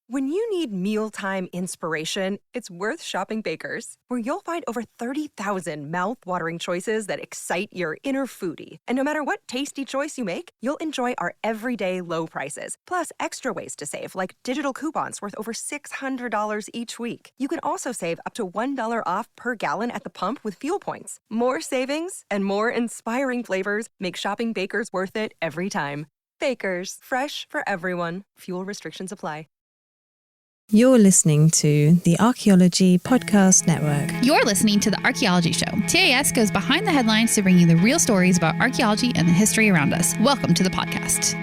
When you need mealtime inspiration, it's worth shopping Baker's, where you'll find over 30,000 mouth-watering choices that excite your inner foodie. And no matter what tasty choice you make, you'll enjoy our everyday low prices, plus extra ways to save, like digital coupons worth over $600 each week. You can also save up to $1 off per gallon at the pump with fuel points. More savings and more inspiring flavors make shopping Baker's worth it every time. Baker's, fresh for everyone. Fuel restrictions apply. You're listening to the Archaeology Podcast Network. You're listening to the Archaeology Show. TAS goes behind the headlines to bring you the real stories about archaeology and the history around us. Welcome to the podcast.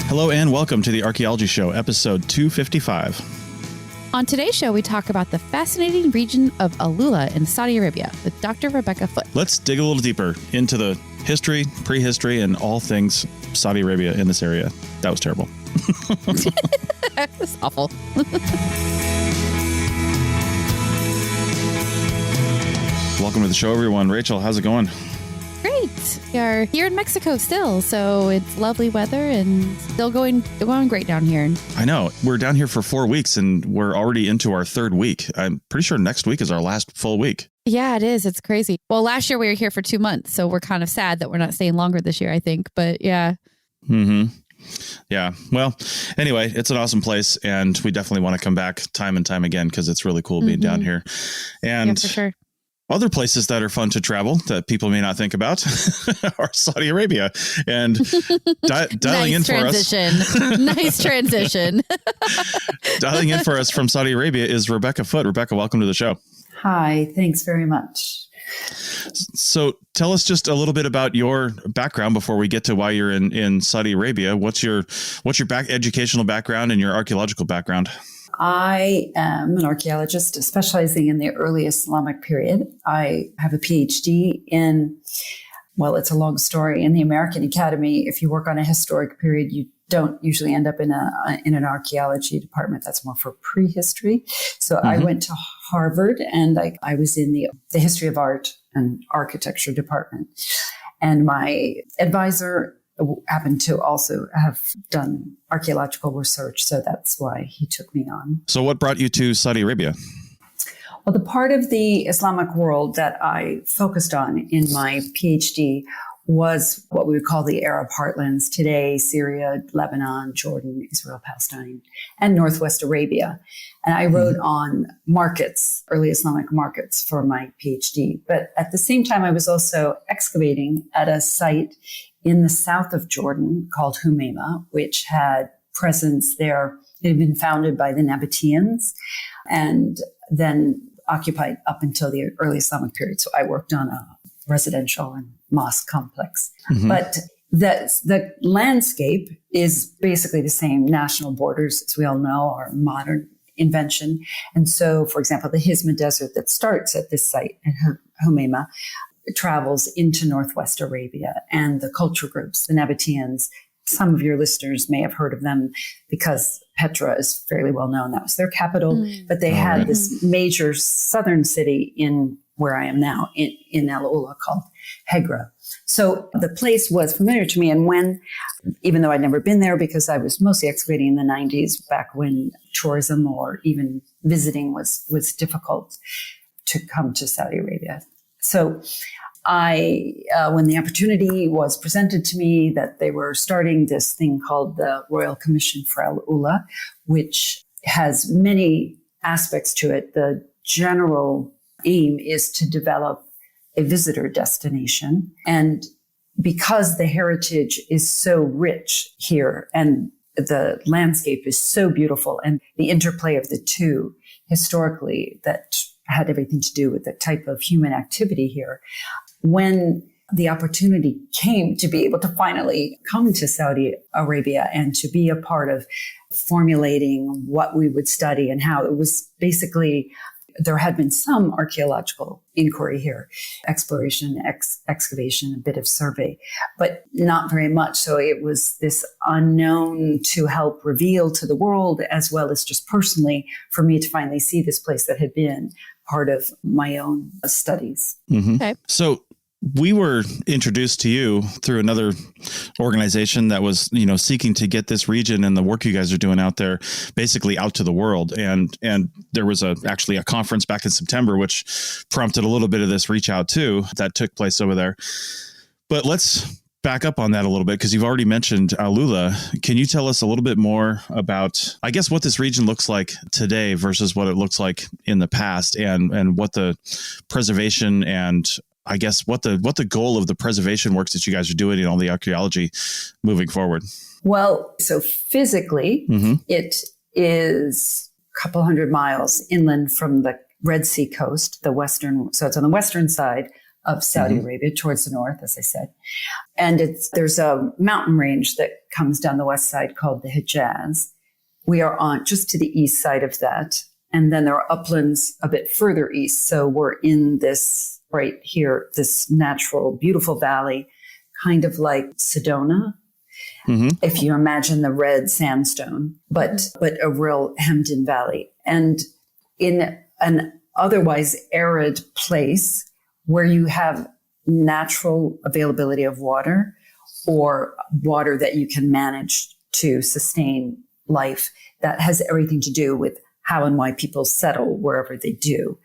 Hello and welcome to the Archaeology Show, episode 255. On today's show, we talk about the fascinating region of AlUla in Saudi Arabia with Dr. Rebecca Foote. Let's dig a little deeper into the history, prehistory, and all things Saudi Arabia in this area. That was terrible. That's awful. Welcome to the show, everyone. Rachel, how's it going? Great. We are here in Mexico still, so it's lovely weather and still going great down here. I know. We're down here for 4 weeks and we're already into our third week. I'm pretty sure next week is our last full week. Yeah, it is. It's crazy. Well, last year we were here for 2 months, so we're kind of sad that we're not staying longer this year, I think. But yeah. Mm-hmm. Yeah. Well, anyway, it's an awesome place and we definitely want to come back time and time again because it's really cool being down here. And yeah, for sure. Other places that are fun to travel that people may not think about are Saudi Arabia. And dialing in for us. Nice transition. Dialing in for us from Saudi Arabia is Rebecca Foote. Rebecca, welcome to the show. Hi, thanks very much. So tell us just a little bit about your background before we get to why you're in Saudi Arabia. What's your educational background and your archaeological background? I am an archaeologist specializing in the early Islamic period. I have a PhD in, well, it's a long story. In the American Academy, if you work on a historic period, you don't usually end up in an archaeology department. That's more for prehistory. So I went to Harvard and I was in the history of art and architecture department. And my advisor happened to also have done archaeological research. So that's why he took me on. So what brought you to Saudi Arabia? Well, the part of the Islamic world that I focused on in my PhD was what we would call the Arab heartlands today: Syria, Lebanon, Jordan, Israel, Palestine, and Northwest Arabia. And I wrote on markets, early Islamic markets, for my PhD. But at the same time, I was also excavating at a site in the south of Jordan called Humaima, which had presence there. It had been founded by the Nabateans and then occupied up until the early Islamic period. So I worked on a residential and mosque complex. But the landscape is basically the same. National borders, as we all know, are modern invention. And so, for example, the Hizma Desert that starts at this site at Humaima travels into Northwest Arabia, and the culture groups, the Nabateans. Some of your listeners may have heard of them because Petra is fairly well known. That was their capital, but they had this major southern city in where I am now in AlUla called Hegra. So the place was familiar to me. And even though I'd never been there because I was mostly excavating in the 90s, back when tourism or even visiting was difficult to come to Saudi Arabia. So when the opportunity was presented to me that they were starting this thing called the Royal Commission for AlUla, which has many aspects to it. The general aim is to develop a visitor destination. And because the heritage is so rich here and the landscape is so beautiful and the interplay of the two historically that had everything to do with the type of human activity here. When the opportunity came to be able to finally come to Saudi Arabia and to be a part of formulating what we would study and how, it was basically, there had been some archaeological inquiry here, exploration, excavation, a bit of survey, but not very much. So it was this unknown to help reveal to the world, as well as just personally for me to finally see this place that had been part of my own studies. Okay. So we were introduced to you through another organization that was, seeking to get this region and the work you guys are doing out there basically out to the world. And there was actually a conference back in September, which prompted a little bit of this reach out too, that took place over there. But let's back up on that a little bit, because you've already mentioned AlUla. Can you tell us a little bit more about, I guess, what this region looks like today versus what it looks like in the past, and what the preservation and I guess what the goal of the preservation works that you guys are doing in all the archaeology moving forward? Well, so physically, it is a couple hundred miles inland from the Red Sea coast, so it's on the western side of Saudi Arabia towards the north, as I said. And there's a mountain range that comes down the west side called the Hijaz. We are on just to the east side of that. And then there are uplands a bit further east. So we're in this right here, this natural, beautiful valley, kind of like Sedona, if you imagine the red sandstone, but a real hemmed-in valley. And in an otherwise arid place where you have natural availability of water, or water that you can manage to sustain life, that has everything to do with how and why people settle wherever they do.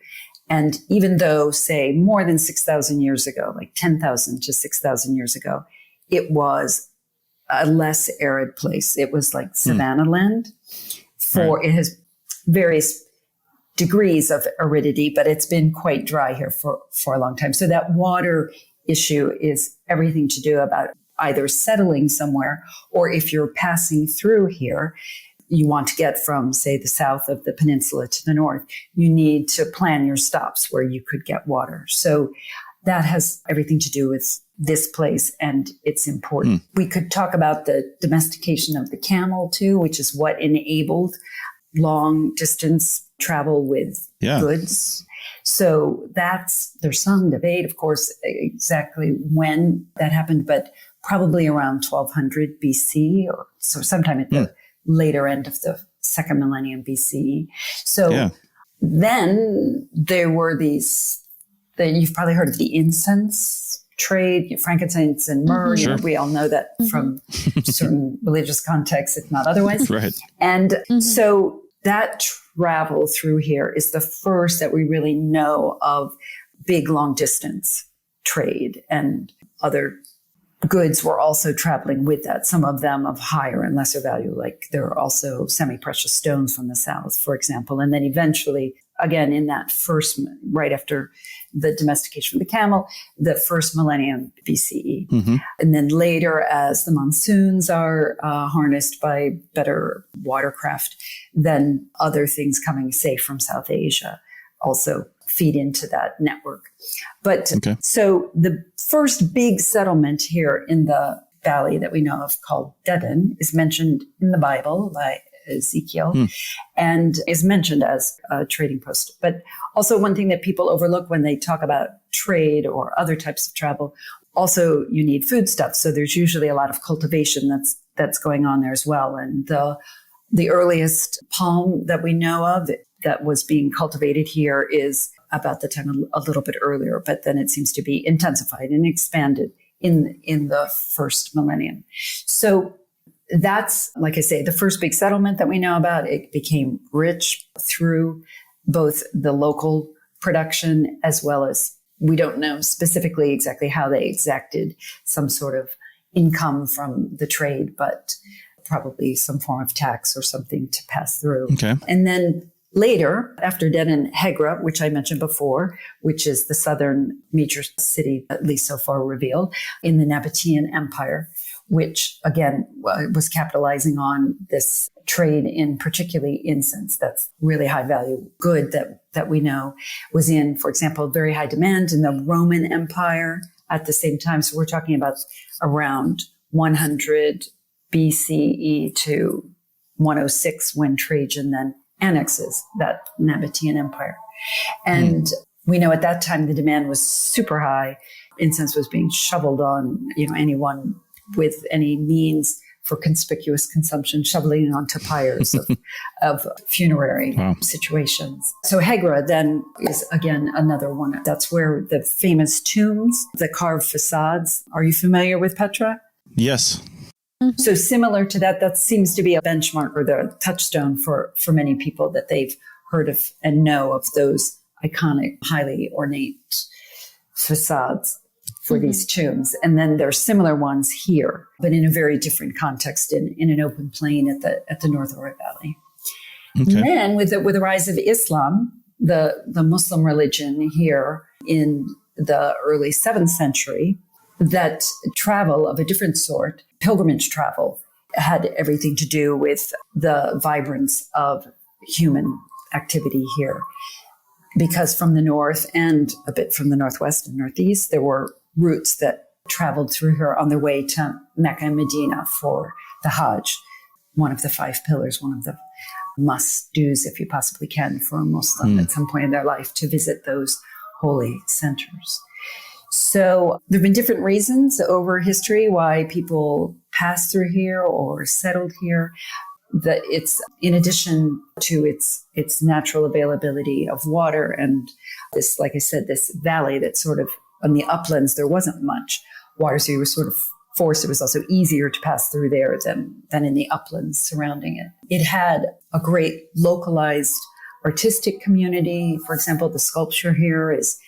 And even though, say, more than 6,000 years ago, like 10,000 to 6,000 years ago, it was a less arid place. It was like savanna land. It has various degrees of aridity, but it's been quite dry here for a long time. So that water issue is everything to do about either settling somewhere, or if you're passing through here, you want to get from, say, the south of the peninsula to the north, you need to plan your stops where you could get water. So that has everything to do with this place, and it's important. We could talk about the domestication of the camel too, which is what enabled long distance travel with goods. So there's some debate, of course, exactly when that happened, but probably around 1200 BC, or so sometime at the later end of the second millennium BCE. So then there were you've probably heard of the incense trade, frankincense and myrrh. We all know that from certain religious contexts, if not otherwise. Right. And so that travel through here is the first that we really know of big long distance trade, and other goods were also traveling with that, some of them of higher and lesser value, like there are also semi-precious stones from the south, for example. And then eventually, again, in that first, right after the domestication of the camel, the first millennium BCE. And then later, as the monsoons are harnessed by better watercraft, then other things coming, say, from South Asia also feed into that network. But so the first big settlement here in the valley that we know of, called Dedan, is mentioned in the Bible by Ezekiel and is mentioned as a trading post. But also one thing that people overlook when they talk about trade or other types of travel, also you need foodstuffs. So there's usually a lot of cultivation that's going on there as well. And the earliest palm that we know of that was being cultivated here is about the time a little bit earlier, but then it seems to be intensified and expanded in the first millennium. So that's, like I say, the first big settlement that we know about. It became rich through both the local production as well as, we don't know specifically exactly how they exacted some sort of income from the trade, but probably some form of tax or something to pass through. And then later, after Dedan, Hegra, which I mentioned before, which is the southern major city, at least so far revealed, in the Nabatean Empire, which again was capitalizing on this trade in particularly incense. That's really high value good that we know was in, for example, very high demand in the Roman Empire at the same time. So we're talking about around 100 BCE to 106 when Trajan then annexes that Nabatean Empire. And we know at that time the demand was super high. Incense was being shoveled on, anyone with any means for conspicuous consumption, shoveling onto pyres of funerary situations. So Hegra then is, again, another one. That's where the famous tombs, the carved facades. Are you familiar with Petra? Yes. So similar to that, that seems to be a benchmark or the touchstone for many people that they've heard of and know of those iconic, highly ornate facades for these tombs. And then there are similar ones here, but in a very different context in an open plain at the North Ore Valley. Okay. And then with the rise of Islam, the Muslim religion here in the early 7th century, that travel of a different sort, pilgrimage travel, had everything to do with the vibrance of human activity here. Because from the north and a bit from the northwest and northeast, there were routes that traveled through here on their way to Mecca and Medina for the Hajj, one of the 5 pillars, one of the must-dos, if you possibly can, for a Muslim at some point in their life to visit those holy centers. So there have been different reasons over history why people passed through here or settled here. That it's, in addition to its natural availability of water and this, like I said, this valley that sort of on the uplands, there wasn't much water, so you were sort of forced. It was also easier to pass through there than in the uplands surrounding it. It had a great localized artistic community. For example, the sculpture here is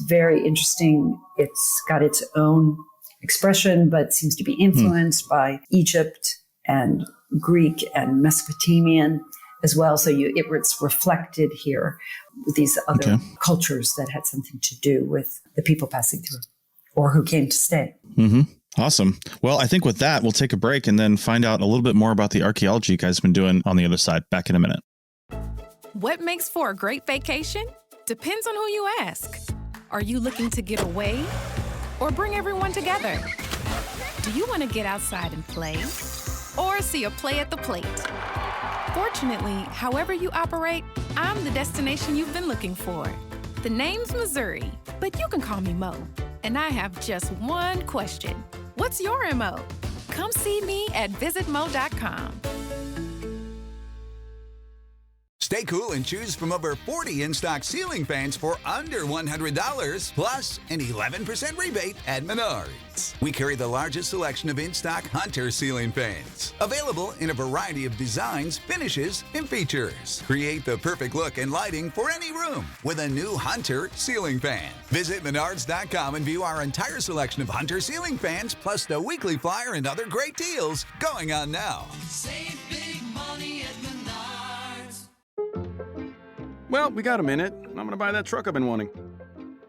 very interesting. It's got its own expression, but seems to be influenced by Egypt and Greek and Mesopotamian as well. So it's reflected here with these other cultures that had something to do with the people passing through or who came to stay. Mm-hmm. Awesome. Well, I think with that, we'll take a break and then find out a little bit more about the archaeology you guys have been doing on the other side. Back in a minute. What makes for a great vacation? Depends on who you ask. Are you looking to get away or bring everyone together? Do you want to get outside and play or see a play at the plate? Fortunately, however you operate, I'm the destination you've been looking for. The name's Missouri, but you can call me Mo. And I have just one question. What's your MO? Come see me at visitmo.com. Stay cool and choose from over 40 in-stock ceiling fans for under $100, plus an 11% rebate at Menards. We carry the largest selection of in-stock Hunter ceiling fans, available in a variety of designs, finishes, and features. Create the perfect look and lighting for any room with a new Hunter ceiling fan. Visit Menards.com and view our entire selection of Hunter ceiling fans, plus the weekly flyer and other great deals going on now. Save big money at Menards. Well, we got a minute. I'm going to buy that truck I've been wanting.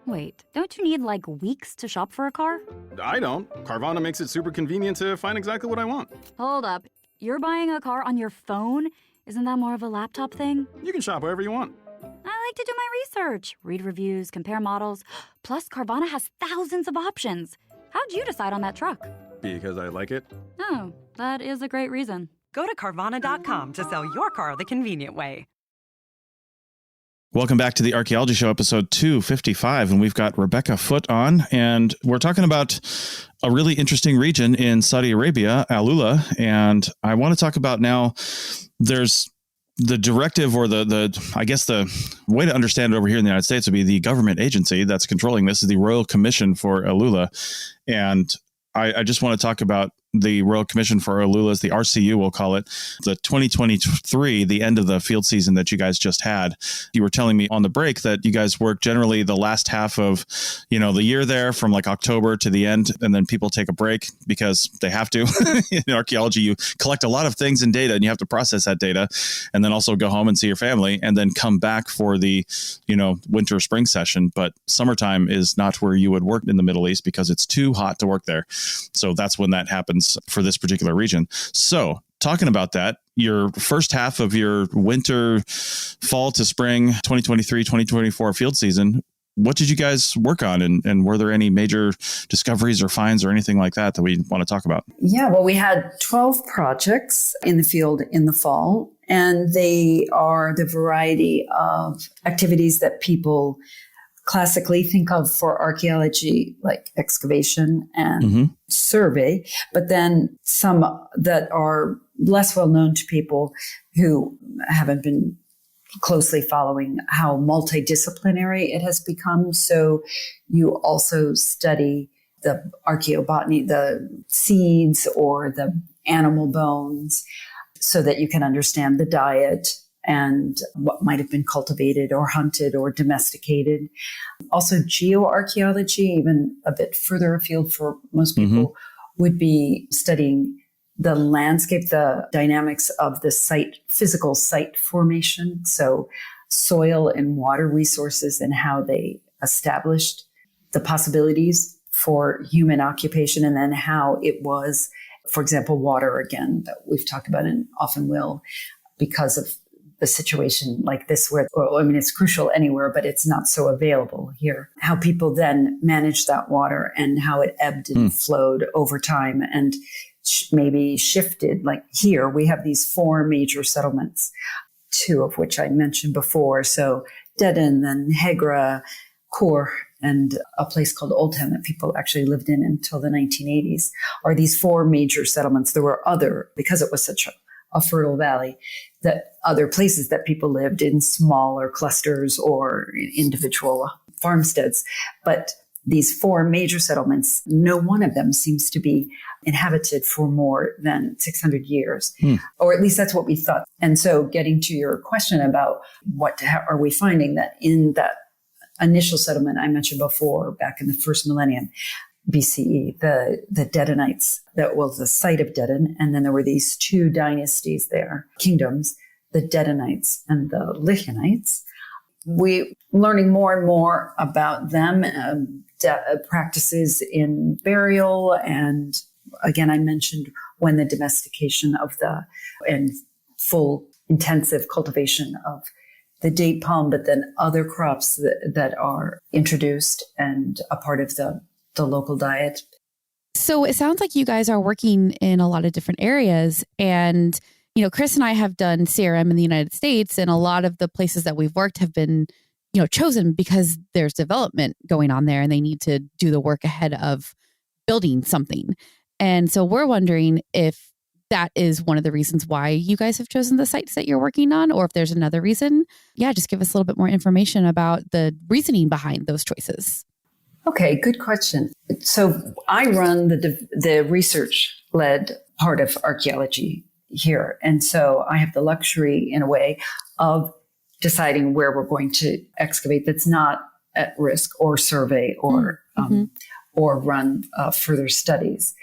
Wait, don't you need like weeks to shop for a car? I don't. Carvana makes it super convenient to find exactly what I want. Hold up. You're buying a car on your phone? Isn't that more of a laptop thing? You can shop wherever you want. I like to do my research, read reviews, compare models. Plus, Carvana has thousands of options. How'd you decide on that truck? Because I like it. Oh, that is a great reason. Go to Carvana.com to sell your car the convenient way. Welcome back to the Archaeology Show, episode 255, and we've got Rebecca Foote on, and we're talking about a really interesting region in Saudi Arabia, AlUla, and I want to talk about now, there's the directive or I guess the way to understand it over here in the United States would be the government agency that's controlling this is the Royal Commission for AlUla, and I just want to talk about the Royal Commission for AlUla, the RCU, we'll call it, the 2023, the end of the field season that you guys just had. You were telling me on the break that you guys work generally the last half of, the year there from like October to the end, and then people take a break because they have to. In archaeology, you collect a lot of things in data and you have to process that data and then also go home and see your family and then come back for the, winter spring session. But summertime is not where you would work in the Middle East because it's too hot to work there. So that's when that happens for this particular region. So talking about that, your first half of your winter, fall to spring 2023-2024 field season, what did you guys work on? And were there any major discoveries or finds or anything like that we want to talk about? Yeah, well, we had 12 projects in the field in the fall, and they are the variety of activities that people classically think of for archaeology like excavation and survey, but then some that are less well known to people who haven't been closely following how multidisciplinary it has become. So you also study the archaeobotany, the seeds or the animal bones, so that you can understand the diet and what might have been cultivated or hunted or domesticated. Also, geoarchaeology, even a bit further afield for most people, would be studying the landscape, the dynamics of the site, physical site formation. So soil and water resources and how they established the possibilities for human occupation, and then how it was, for example, water again, that we've talked about and often will, because of the situation like this where, well, I mean, it's crucial anywhere, but it's not so available here. How people then managed that water and how it ebbed and flowed over time and maybe shifted. Like here, we have these 4 major settlements, 2 of which I mentioned before. So Dedan and Hegra, Kor, and a place called Old Town that people actually lived in until the 1980s are these 4 major settlements. There were other, because it was such a fertile valley, that other places that people lived in smaller clusters or individual farmsteads. But these 4 major settlements, no one of them seems to be inhabited for more than 600 years, or at least that's what we thought. And so getting to your question about what are we finding, that in that initial settlement I mentioned before, back in the first millennium BCE, the Dedanites, that was the site of Dedan. And then there were these 2 dynasties there, kingdoms, the Dedanites and the Lichenites. We learning more and more about them, practices in burial. And again, I mentioned when the domestication of and full intensive cultivation of the date palm, but then other crops that are introduced and a part of the local diet. So it sounds like you guys are working in a lot of different areas. And, Chris and I have done CRM in the United States, and a lot of the places that we've worked have been, chosen because there's development going on there and they need to do the work ahead of building something. And so we're wondering if that is one of the reasons why you guys have chosen the sites that you're working on, or if there's another reason. Yeah, just give us a little bit more information about the reasoning behind those choices. Okay, good question. So I run the research-led part of archaeology here. And so I have the luxury, in a way, of deciding where we're going to excavate that's not at risk, or survey, or run further studies.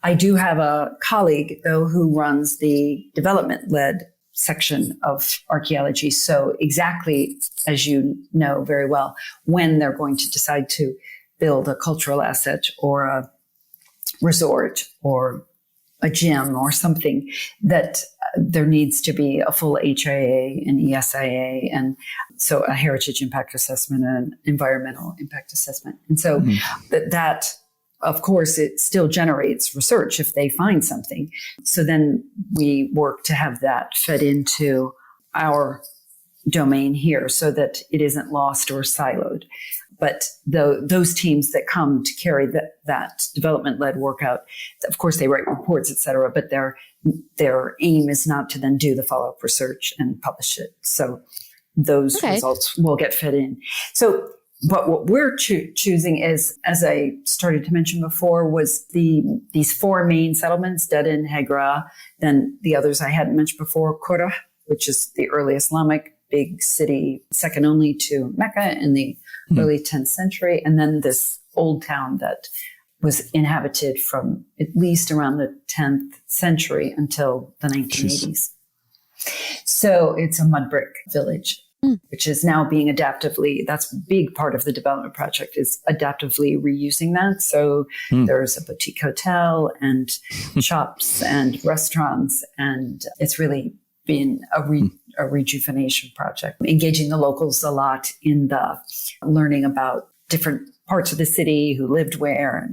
I do have a colleague, though, who runs the development-led section of archaeology. So exactly, as you know very well, when they're going to decide to build a cultural asset or a resort or a gym or something, that there needs to be a full HIA and ESIA, and so a heritage impact assessment and environmental impact assessment. And so that of course, it still generates research if they find something. So then we work to have that fed into our domain here so that it isn't lost or siloed. But those teams that come to carry that development-led work out, of course, they write reports, et cetera, but their aim is not to then do the follow-up research and publish it. So those results will get fed in. But what we're choosing is, as I started to mention before, was these 4 main settlements, Dedan, Hegra, then the others I hadn't mentioned before, Qura, which is the early Islamic big city, second only to Mecca in the early 10th century, and then this old town that was inhabited from at least around the 10th century until the 1980s. So it's a mud brick village, which is now being adaptively, that's a big part of the development project, is adaptively reusing that. So there's a boutique hotel and shops and restaurants, and it's really been a rejuvenation project, engaging the locals a lot in the learning about different parts of the city, who lived where,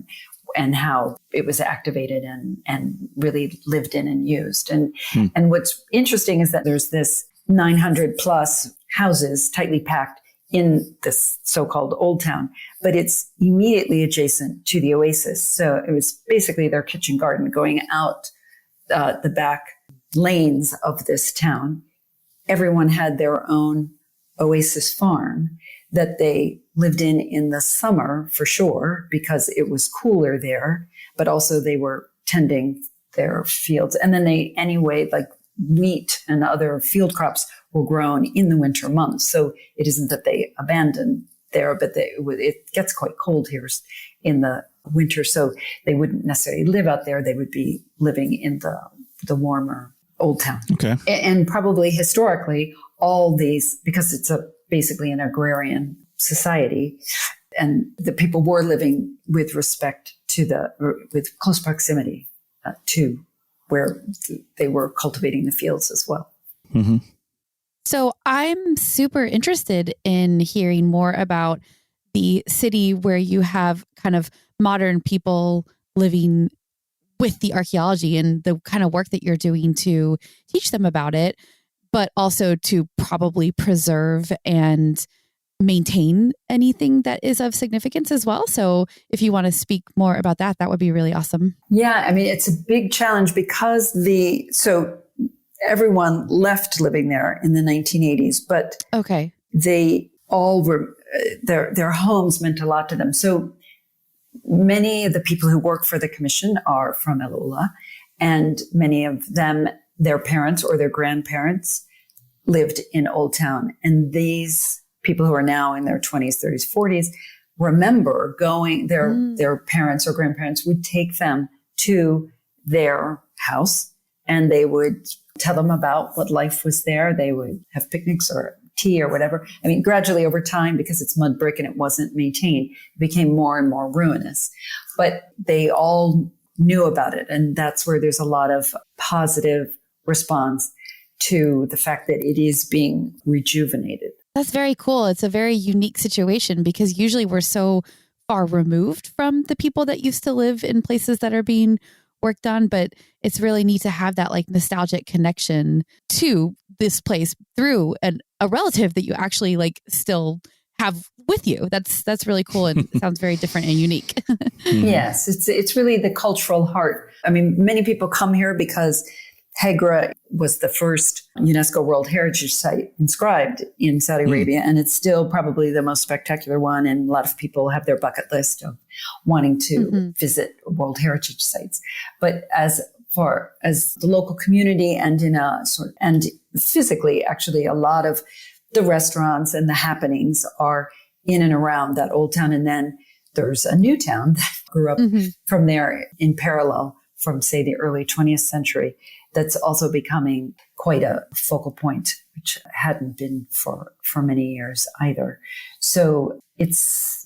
and how it was activated and really lived in and used. And what's interesting is that there's this 900 plus houses tightly packed in this so-called Old Town, but it's immediately adjacent to the oasis. So it was basically their kitchen garden going out the back lanes of this town. Everyone had their own oasis farm that they lived in the summer for sure, because it was cooler there, but also they were tending their fields. And then like wheat and other field crops were grown in the winter months. So it isn't that they abandoned there, but it gets quite cold here in the winter. So they wouldn't necessarily live out there. They would be living in the warmer Old Town. Okay. And probably historically, all these, because it's basically an agrarian society, and the people were living with respect to with close proximity to where they were cultivating the fields as well. Mm-hmm. So I'm super interested in hearing more about the city where you have kind of modern people living with the archaeology and the kind of work that you're doing to teach them about it, but also to probably preserve and maintain anything that is of significance as well. So if you want to speak more about that, that would be really awesome. Yeah, I mean, it's a big challenge because everyone left living there in the 1980s, but okay, they all were, their homes meant a lot to them. So many of the people who work for the commission are from AlUla, and many of them, their parents or their grandparents lived in Old Town. And these people who are now in their 20s, 30s, 40s remember going, their parents or grandparents would take them to their house and they would tell them about what life was there. They would have picnics or tea or whatever. I mean, gradually over time, because it's mud brick and it wasn't maintained, it became more and more ruinous. But they all knew about it. And that's where there's a lot of positive response to the fact that it is being rejuvenated. That's very cool. It's a very unique situation because usually we're so far removed from the people that used to live in places that are being worked on, but it's really neat to have that like nostalgic connection to this place through a relative that you actually like still have with you. That's really cool and sounds very different and unique. Yes, it's really the cultural heart. I mean, many people come here because Hegra was the first UNESCO World Heritage Site inscribed in Saudi Arabia, and it's still probably the most spectacular one. And a lot of people have their bucket list of wanting to visit World Heritage Sites. But as far as the local community and and physically, actually, a lot of the restaurants and the happenings are in and around that Old Town. And then there's a new town that grew up from there in parallel from, say, the early 20th century. That's also becoming quite a focal point, which hadn't been for many years either. So it's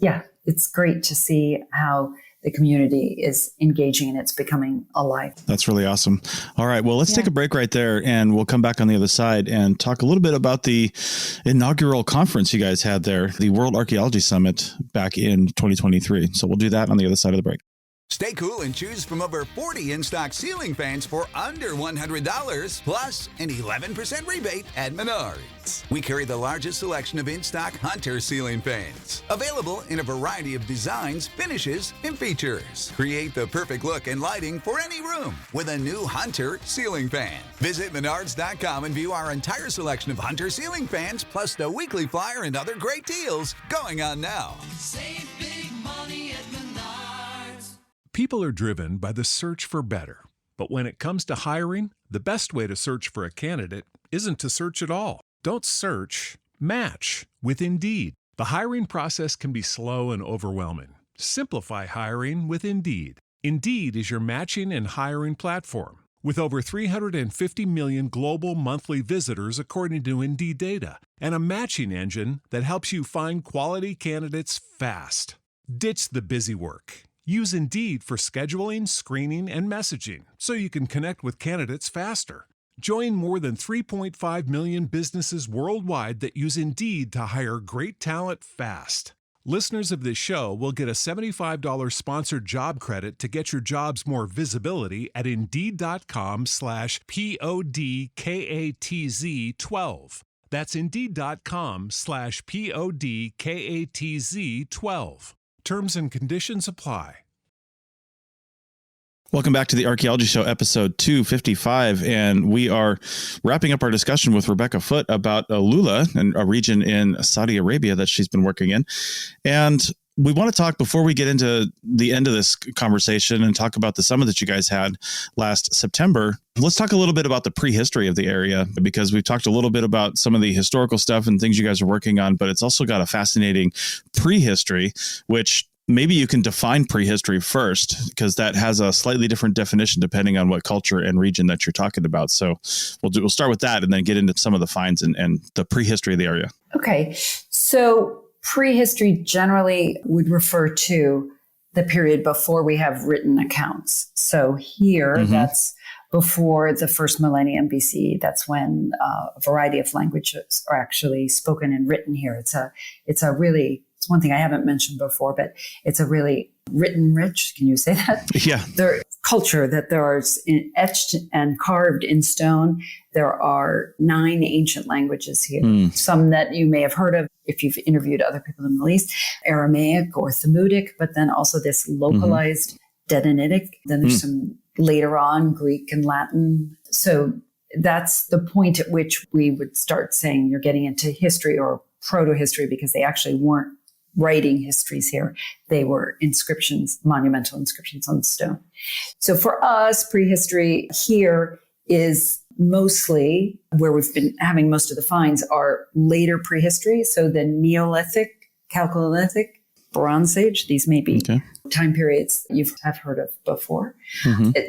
great to see how the community is engaging and it's becoming alive. That's really awesome. All right. Well, let's take a break right there and we'll come back on the other side and talk a little bit about the inaugural conference you guys had there, the World Archaeology Summit back in 2023. So we'll do that on the other side of the break. Stay cool and choose from over 40 in-stock ceiling fans for under $100, plus an 11% rebate at Menards. We carry the largest selection of in-stock Hunter ceiling fans, available in a variety of designs, finishes, and features. Create the perfect look and lighting for any room with a new Hunter ceiling fan. Visit Menards.com and view our entire selection of Hunter ceiling fans, plus the weekly flyer and other great deals going on now. Save big money at Menards. People are driven by the search for better. But when it comes to hiring, the best way to search for a candidate isn't to search at all. Don't search, match with Indeed. The hiring process can be slow and overwhelming. Simplify hiring with Indeed. Indeed is your matching and hiring platform. With over 350 million global monthly visitors according to Indeed data, and a matching engine that helps you find quality candidates fast. Ditch the busy work. Use Indeed for scheduling, screening, and messaging so you can connect with candidates faster. Join more than 3.5 million businesses worldwide that use Indeed to hire great talent fast. Listeners of this show will get a $75 sponsored job credit to get your jobs more visibility at Indeed.com/PODKATZ12. That's Indeed.com/PODKATZ12. Terms and conditions apply. Welcome back to the Archaeology Show, episode 255, and we are wrapping up our discussion with Rebecca Foote about AlUla, and a region in Saudi Arabia that she's been working in. And we want to talk, before we get into the end of this conversation and talk about the summit that you guys had last September, let's talk a little bit about the prehistory of the area, because we've talked a little bit about some of the historical stuff and things you guys are working on, but it's also got a fascinating prehistory, which maybe you can define prehistory first, because that has a slightly different definition depending on what culture and region that you're talking about. So we'll start with that and then get into some of the finds and the prehistory of the area. Okay. So prehistory generally would refer to the period before we have written accounts. So here, that's before the first millennium BCE. That's when a variety of languages are actually spoken and written here. It's one thing I haven't mentioned before, but it's a really written rich, can you say that? Yeah. Their culture that there is etched and carved in stone. There are 9 ancient languages here. Some that you may have heard of if you've interviewed other people in the Middle East, Aramaic or Thamudic, but then also this localized Dedanitic. Then there's some later on Greek and Latin. So that's the point at which we would start saying you're getting into history or proto-history, because they actually weren't writing histories here. They were inscriptions, monumental inscriptions on stone. So for us, prehistory here is mostly where we've been having most of the finds are later prehistory. So the Neolithic, Chalcolithic, Bronze Age, these may be time periods have heard of before.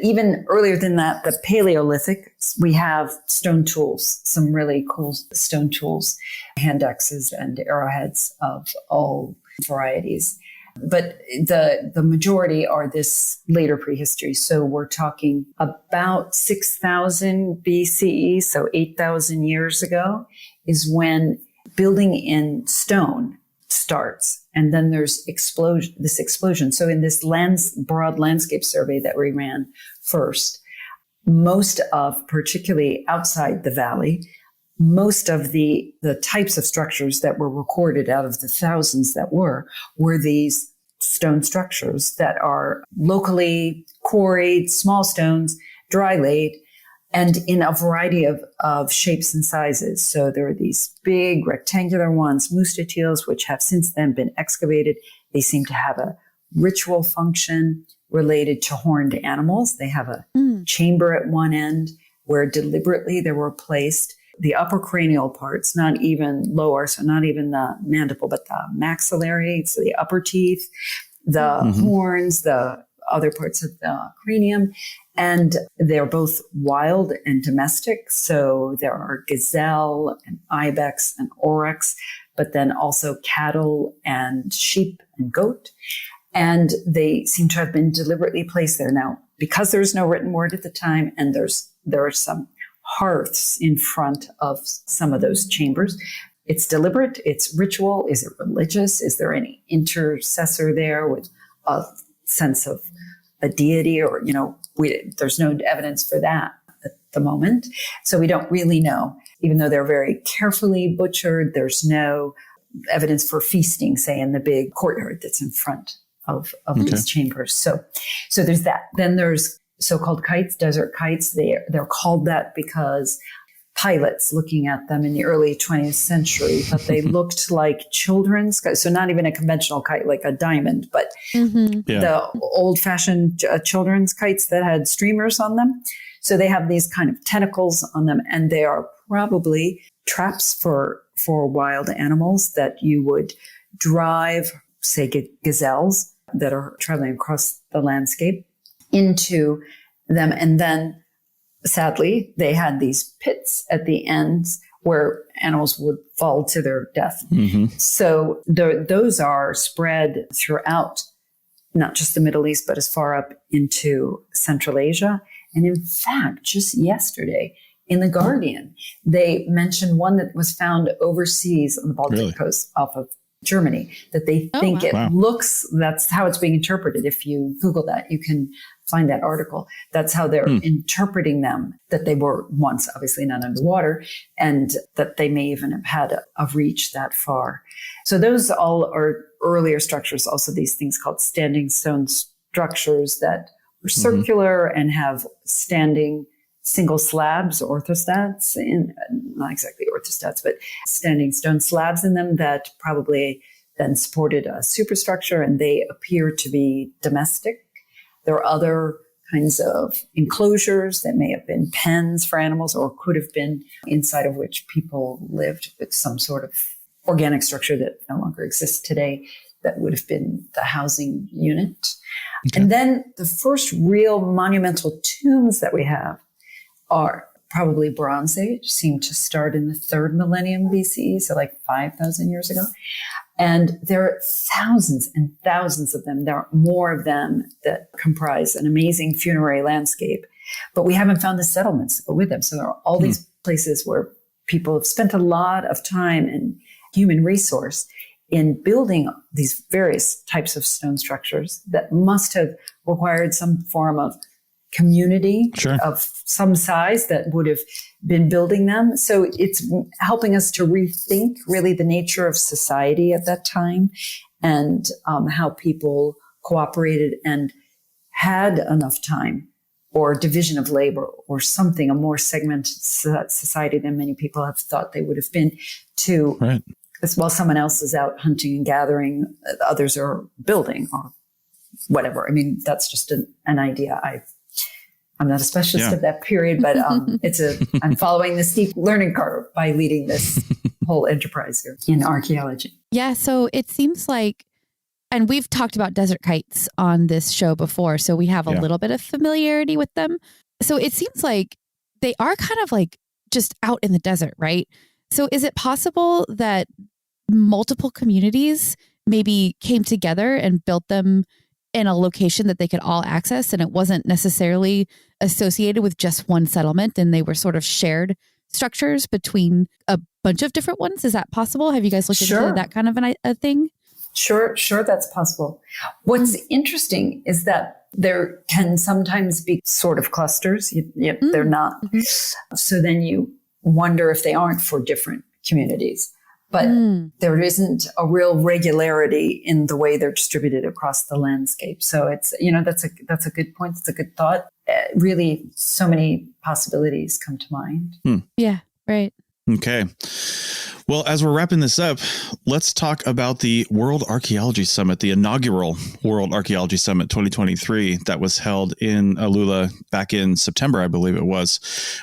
Even earlier than that, the Paleolithic, we have stone tools, some really cool stone tools, hand axes and arrowheads of all varieties. But the majority are this later prehistory. So we're talking about 6,000 BCE, so 8,000 years ago, is when building in stone starts. And then there's this explosion. So in this broad landscape survey that we ran first, most of, particularly outside the valley, most of the types of structures that were recorded out of the thousands that were these stone structures that are locally quarried, small stones, dry laid, and in a variety of shapes and sizes. So there are these big rectangular ones, mustatiles, which have since then been excavated. They seem to have a ritual function related to horned animals. They have a chamber at one end where deliberately they were placed the upper cranial parts, not even lower, so not even the mandible, but the maxillary, so the upper teeth, the horns, the other parts of the cranium. And they're both wild and domestic. So there are gazelle and ibex and oryx, but then also cattle and sheep and goat. And they seem to have been deliberately placed there. Now, because there's no written word at the time, and there are some hearths in front of some of those chambers, it's deliberate, it's ritual. Is it religious? Is there any intercessor there with a sense of a deity, or, there's no evidence for that at the moment. So we don't really know. Even though they're very carefully butchered, there's no evidence for feasting, say, in the big courtyard that's in front of these chambers. So there's that. Then there's so-called kites, desert kites. They're called that because pilots looking at them in the early 20th century, but they looked like children's kites. So not even a conventional kite like a diamond, but the old-fashioned children's kites that had streamers on them. So they have these kind of tentacles on them, and they are probably traps for wild animals that you would drive, say, gazelles that are traveling across the landscape into them. And then, sadly, they had these pits at the ends where animals would fall to their death. So those are spread throughout, not just the Middle East, but as far up into Central Asia. And in fact, just yesterday in The Guardian, they mentioned one that was found overseas on the Baltic coast off of Germany, that they think it Wow. looks, that's how it's being interpreted. If you Google that, you can find that article. That's how they're interpreting them, that they were once obviously not underwater, and that they may even have had a reach that far. So those all are earlier structures. Also these things called standing stone structures that were circular and have standing single slabs, orthostats, not exactly orthostats, but standing stone slabs in them that probably then supported a superstructure, and they appear to be domestic. There are other kinds of enclosures that may have been pens for animals or could have been inside of which people lived with some sort of organic structure that no longer exists today. That would have been the housing unit. Okay. And then the first real monumental tombs that we have are probably Bronze Age, seem to start in the 3rd millennium BCE, so like 5,000 years ago. And there are thousands and thousands of them. There are more of them that comprise an amazing funerary landscape, but we haven't found the settlements that go with them. So there are all these places where people have spent a lot of time and human resource in building these various types of stone structures that must have required some form of community of some size that would have been building them. So it's helping us to rethink really the nature of society at that time and how people cooperated and had enough time or division of labor or something, a more segmented society than many people have thought they would have been to, as well, someone else is out hunting and gathering, others are building or whatever. I mean, that's just an idea. I'm not a specialist of that period, but I'm following the steep learning curve by leading this whole enterprise here in archaeology. Yeah. So it seems like, and we've talked about desert kites on this show before, so we have a little bit of familiarity with them. So it seems like they are kind of like just out in the desert, right? So is it possible that multiple communities maybe came together and built them in a location that they could all access, and it wasn't necessarily associated with just one settlement, and they were sort of shared structures between a bunch of different ones? Is that possible? Have you guys looked into that kind of a thing? Sure, that's possible. What's interesting is that there can sometimes be sort of clusters. They're not. So then you wonder if they aren't for different communities. But there isn't a real regularity in the way they're distributed across the landscape. So it's, that's a good point. It's a good thought. Really, so many possibilities come to mind. Yeah, right. Okay. Well, as we're wrapping this up, let's talk about the World Archaeology Summit, the inaugural World Archaeology Summit 2023 that was held in AlUla back in September, I believe it was.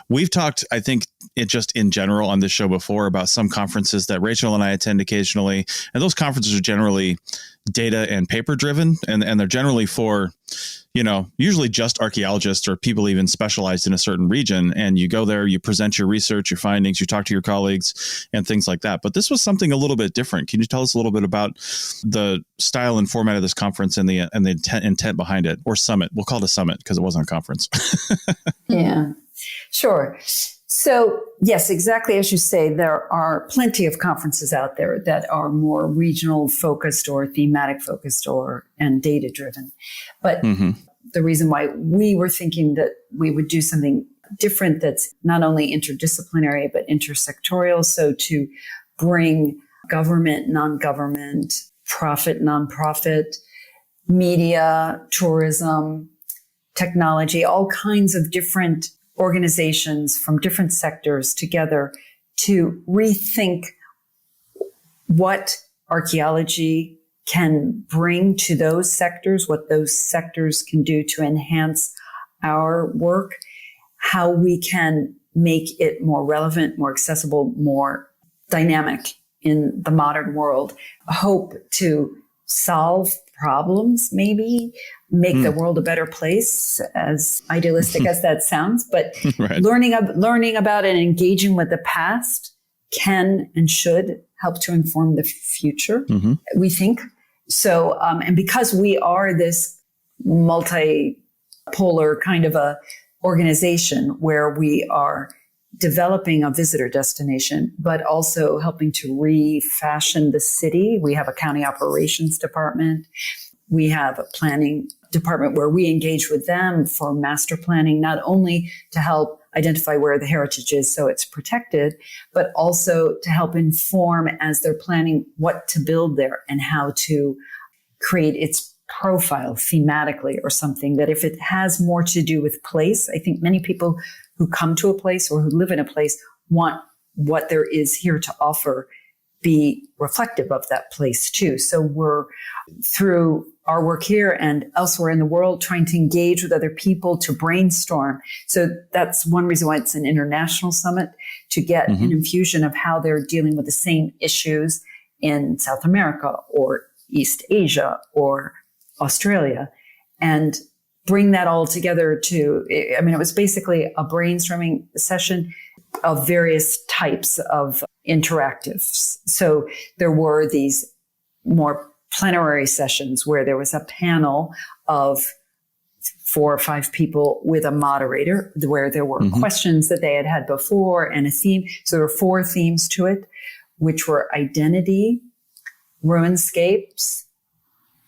We've talked, I think, just in general on this show before about some conferences that Rachel and I attend occasionally. And those conferences are generally data and paper driven, and they're generally for, usually just archaeologists or people even specialized in a certain region. And you go there, you present your research, your findings, you talk to your colleagues and things like that. But this was something a little bit different. Can you tell us a little bit about the style and format of this conference and the intent behind it, or summit? We'll call it a summit because it wasn't a conference. Yeah, sure. So yes, exactly as you say, there are plenty of conferences out there that are more regional focused or thematic focused and data driven. But the reason why we were thinking that we would do something different that's not only interdisciplinary, but intersectorial. So to bring government, non-government, profit, nonprofit, media, tourism, technology, all kinds of different organizations from different sectors together to rethink what archaeology can bring to those sectors, what those sectors can do to enhance our work, how we can make it more relevant, more accessible, more dynamic in the modern world. Hope to solve problems, maybe make the world a better place, as idealistic as that sounds, but learning about and engaging with the past can and should help to inform the future, we think. So, and because we are this multipolar kind of a organization where we are developing a visitor destination, but also helping to refashion the city. We have a county operations department. We have a planning department where we engage with them for master planning, not only to help identify where the heritage is so it's protected, but also to help inform as they're planning what to build there and how to create its profile thematically or something. That if it has more to do with place, I think many people who come to a place or who live in a place want what there is here to offer be reflective of that place too. So we're, through our work here and elsewhere in the world, trying to engage with other people to brainstorm. So that's one reason why it's an international summit, to get an infusion of how they're dealing with the same issues in South America or East Asia or Australia, and bring that all together to, I mean, it was basically a brainstorming session of various types of interactives. So there were these more plenary sessions where there was a panel of 4 or 5 people with a moderator, where there were questions that they had had before and a theme. So there were 4 themes to it, which were identity, ruinscapes,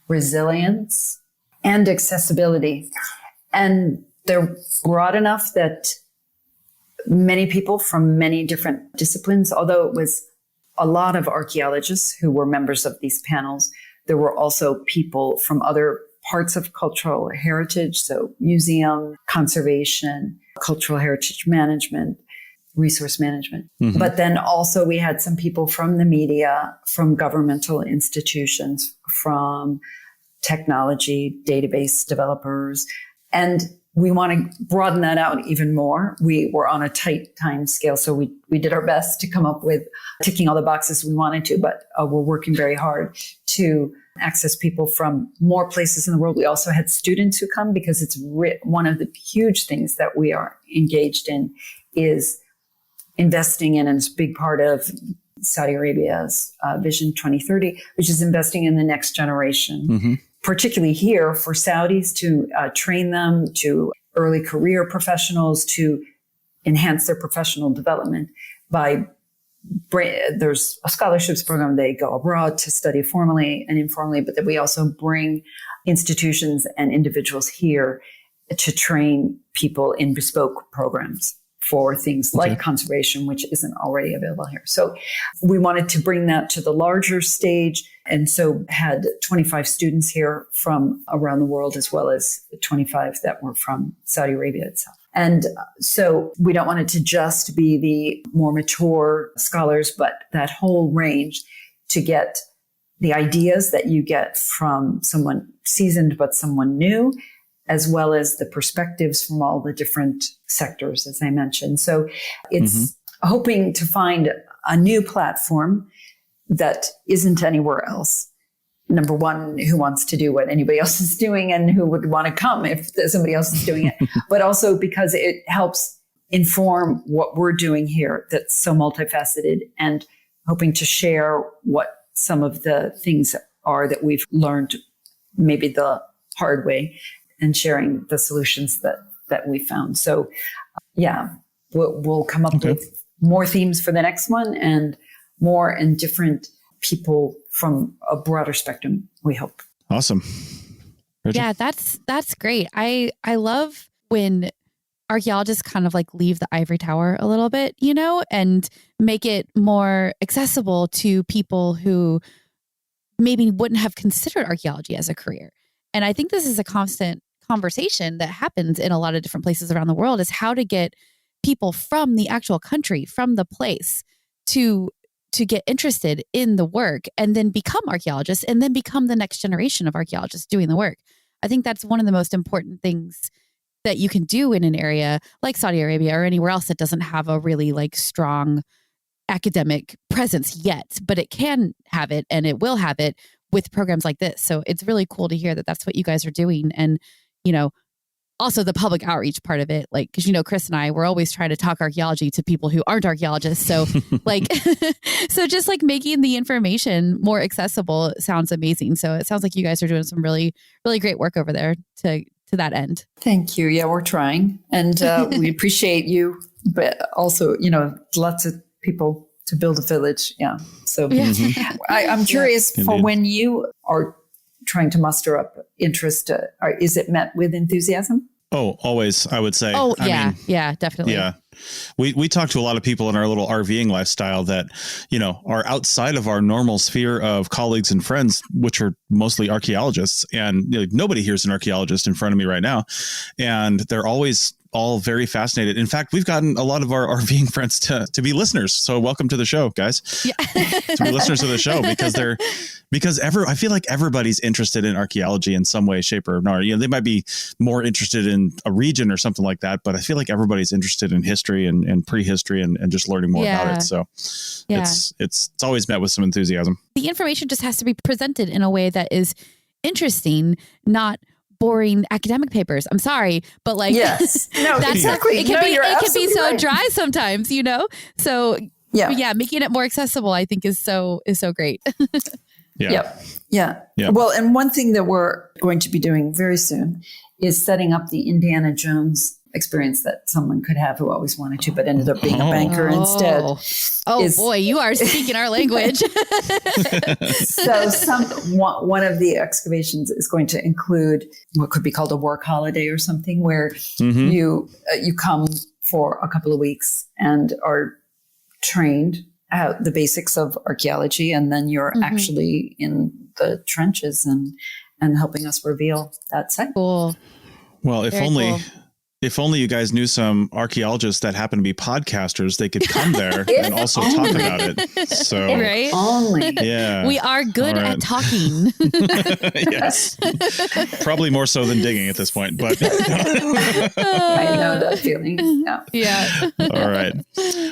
resilience, and accessibility. And they're broad enough that many people from many different disciplines, although it was a lot of archaeologists who were members of these panels, there were also people from other parts of cultural heritage, so museum, conservation, cultural heritage management, resource management. But then also we had some people from the media, from governmental institutions, from technology, database developers, and we want to broaden that out even more. We were on a tight time scale, so we did our best to come up with ticking all the boxes we wanted to, but we're working very hard to access people from more places in the world. We also had students who come, because it's one of the huge things that we are engaged in is investing in, and it's a big part of Saudi Arabia's Vision 2030, which is investing in the next generation. Particularly here for Saudis, to train them, to early career professionals, to enhance their professional development by there's a scholarships program. They go abroad to study formally and informally, but that we also bring institutions and individuals here to train people in bespoke programs for things like conservation, which isn't already available here. So we wanted to bring that to the larger stage, and so had 25 students here from around the world, as well as 25 that were from Saudi Arabia itself. And so we don't want it to just be the more mature scholars, but that whole range, to get the ideas that you get from someone seasoned but someone new, as well as the perspectives from all the different sectors, as I mentioned. So it's hoping to find a new platform that isn't anywhere else. Number one, who wants to do what anybody else is doing and who would want to come if somebody else is doing it, but also because it helps inform what we're doing here that's so multifaceted, and hoping to share what some of the things are that we've learned maybe the hard way, and sharing the solutions that we found. So we'll come up with more themes for the next one, and more and different people from a broader spectrum, we hope. Awesome. Rachel? Yeah, that's great. I love when archaeologists kind of like leave the ivory tower a little bit, and make it more accessible to people who maybe wouldn't have considered archaeology as a career. And I think this is a constant conversation that happens in a lot of different places around the world, is how to get people from the actual country, from the place, to get interested in the work, and then become archaeologists, and then become the next generation of archaeologists doing the work. I think that's one of the most important things that you can do in an area like Saudi Arabia or anywhere else that doesn't have a really like strong academic presence yet, but it can have it, and it will have it with programs like this. So it's really cool to hear that that's what you guys are doing. And, also the public outreach part of it, like, because, Chris and I, we're always trying to talk archaeology to people who aren't archaeologists. So like, so just like making the information more accessible sounds amazing. So it sounds like you guys are doing some really, really great work over there to to that end. Thank you. Yeah, we're trying. And we appreciate you, but also, lots of people to build a village. Yeah. So I'm curious for when you are trying to muster up interest, is it met with enthusiasm? Oh, always, I would say. Oh, yeah. Yeah, definitely. Yeah. We talk to a lot of people in our little RVing lifestyle that, are outside of our normal sphere of colleagues and friends, which are mostly archaeologists. And nobody here is an archaeologist in front of me right now. And they're always all very fascinated. In fact, we've gotten a lot of our RVing friends to be listeners. So welcome to the show, guys. Yeah. To be listeners to the show because I feel like everybody's interested in archaeology in some way, shape, or another. They might be more interested in a region or something like that, but I feel like everybody's interested in history and prehistory and just learning more about it. So it's always met with some enthusiasm. The information just has to be presented in a way that is interesting, not boring academic papers. I'm sorry, but yes, no, that's exactly. It can be so dry sometimes, So making it more accessible, I think, is so great. Yeah. Well, and one thing that we're going to be doing very soon is setting up the Indiana Jones experience that someone could have who always wanted to, but ended up being a banker instead. Boy, you are speaking our language. So one of the excavations is going to include what could be called a work holiday or something, where you come for a couple of weeks and are trained out the basics of archaeology, and then you're actually in the trenches and helping us reveal that site. Cool. Well, if only you guys knew some archaeologists that happen to be podcasters, they could come there and also talk about it. So, right? Yeah. We are good at talking. Yes. Probably more so than digging at this point, but I know that feeling. Yeah. All right.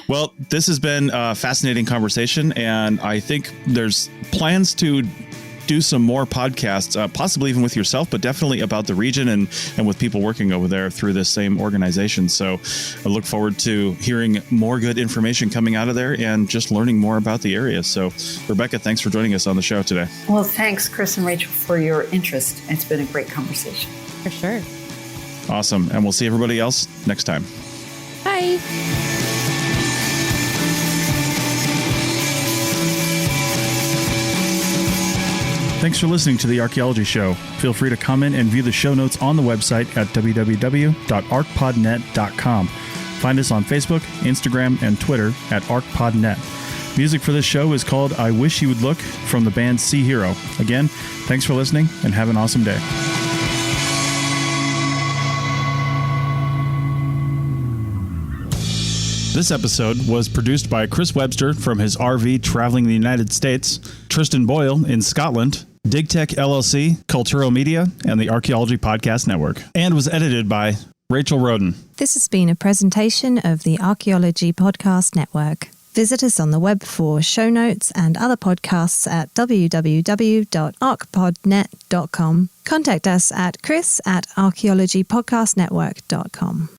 Well, this has been a fascinating conversation, and I think there's plans to do some more podcasts, possibly even with yourself, but definitely about the region and with people working over there through this same organization. So I look forward to hearing more good information coming out of there and just learning more about the area. So Rebecca, thanks for joining us on the show today. Well, thanks, Chris and Rachel, for your interest. It's been a great conversation. For sure. Awesome. And we'll see everybody else next time. Bye. Thanks for listening to The Archaeology Show. Feel free to comment and view the show notes on the website at www.archpodnet.com. Find us on Facebook, Instagram, and Twitter at ArchPodNet. Music for this show is called I Wish You Would Look from the band Sea Hero. Again, thanks for listening and have an awesome day. This episode was produced by Chris Webster from his RV traveling the United States, Tristan Boyle in Scotland, DigTech LLC, Culturo Media, and the Archaeology Podcast Network, and was edited by Rachel Roden. This has been a presentation of the Archaeology Podcast Network. Visit us on the web for show notes and other podcasts at www.archpodnet.com. Contact us at chris@archaeologypodcastnetwork.com.